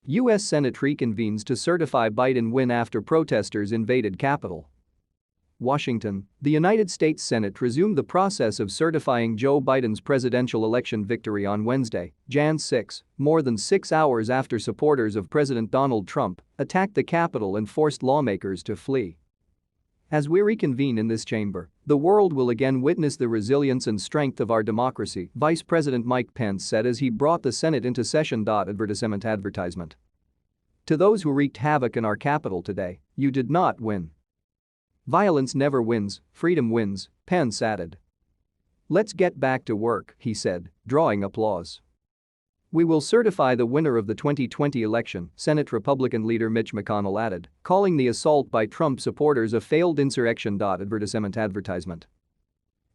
U.S. Senate reconvenes to certify Biden win after protesters invaded Capitol. Washington, the United States Senate resumed the process of certifying Joe Biden's presidential election victory on Wednesday, Jan 6, more than 6 hours after supporters of President Donald Trump attacked the Capitol and forced lawmakers to flee. As we reconvene in this chamber, the world will again witness the resilience and strength of our democracy, Vice President Mike Pence said as he brought the Senate into session. Advertisement. To those who wreaked havoc in our Capitol today, you did not win. Violence never wins, freedom wins, Pence added. Let's get back to work, he said, drawing applause. We will certify the winner of the 2020 election, Senate Republican leader Mitch McConnell added, calling the assault by Trump supporters a failed insurrection. Advertisement.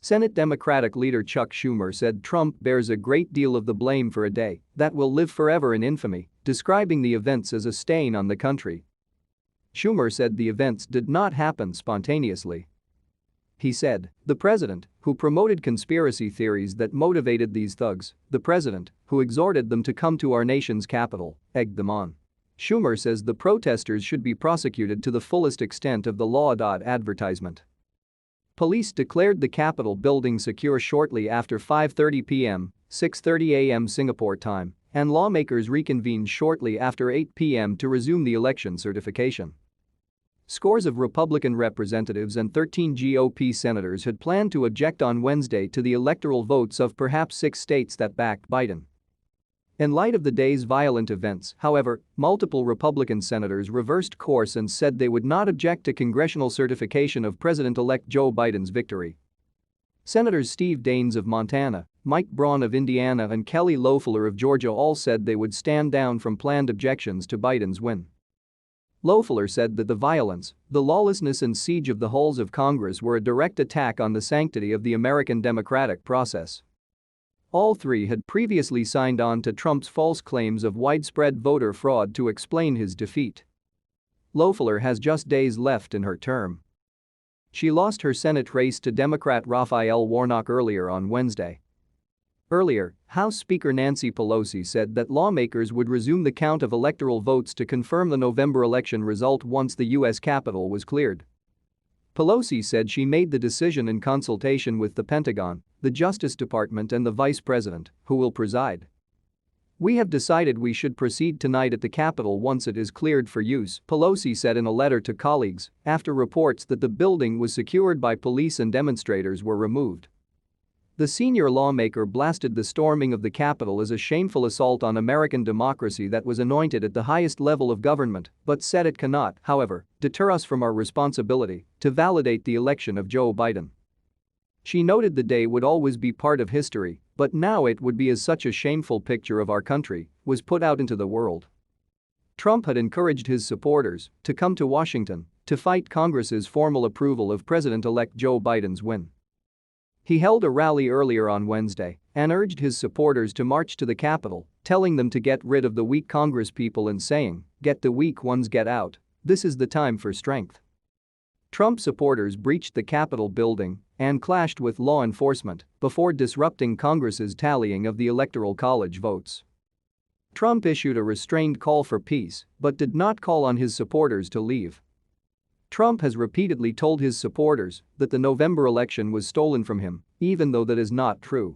Senate Democratic leader Chuck Schumer said Trump bears a great deal of the blame for a day that will live forever in infamy, describing the events as a stain on the country. Schumer said the events did not happen spontaneously. He said, the president, who promoted conspiracy theories that motivated these thugs, the president, who exhorted them to come to our nation's capital, egged them on. Schumer says the protesters should be prosecuted to the fullest extent of the law. Advertisement. Police declared the Capitol building secure shortly after 5:30 p.m., 6:30 a.m. Singapore time, and lawmakers reconvened shortly after 8 p.m. to resume the election certification. Scores of Republican representatives and 13 GOP senators had planned to object on Wednesday to the electoral votes of perhaps 6 states that backed Biden. In light of the day's violent events, however, multiple Republican senators reversed course and said they would not object to congressional certification of President-elect Joe Biden's victory. Senators Steve Daines of Montana, Mike Braun of Indiana and Kelly Loeffler of Georgia all said they would stand down from planned objections to Biden's win. Loeffler said that the violence, the lawlessness and siege of the halls of Congress were a direct attack on the sanctity of the American democratic process. All three had previously signed on to Trump's false claims of widespread voter fraud to explain his defeat. Loeffler has just days left in her term. She lost her Senate race to Democrat Raphael Warnock earlier on Wednesday. Earlier, House Speaker Nancy Pelosi said that lawmakers would resume the count of electoral votes to confirm the November election result once the U.S. Capitol was cleared. Pelosi said she made the decision in consultation with the Pentagon, the Justice Department and the Vice President, who will preside. We have decided we should proceed tonight at the Capitol once it is cleared for use, Pelosi said in a letter to colleagues after reports that the building was secured by police and demonstrators were removed. The senior lawmaker blasted the storming of the Capitol as a shameful assault on American democracy that was anointed at the highest level of government, but said it cannot, however, deter us from our responsibility to validate the election of Joe Biden. She noted the day would always be part of history, but now it would be as such a shameful picture of our country was put out into the world. Trump had encouraged his supporters to come to Washington to fight Congress's formal approval of President-elect Joe Biden's win. He held a rally earlier on Wednesday and urged his supporters to march to the Capitol, telling them to get rid of the weak Congresspeople and saying, "Get the weak ones, get out. This is the time for strength." Trump supporters breached the Capitol building and clashed with law enforcement before disrupting Congress's tallying of the Electoral College votes. Trump issued a restrained call for peace but did not call on his supporters to leave. Trump has repeatedly told his supporters that the November election was stolen from him, even though that is not true.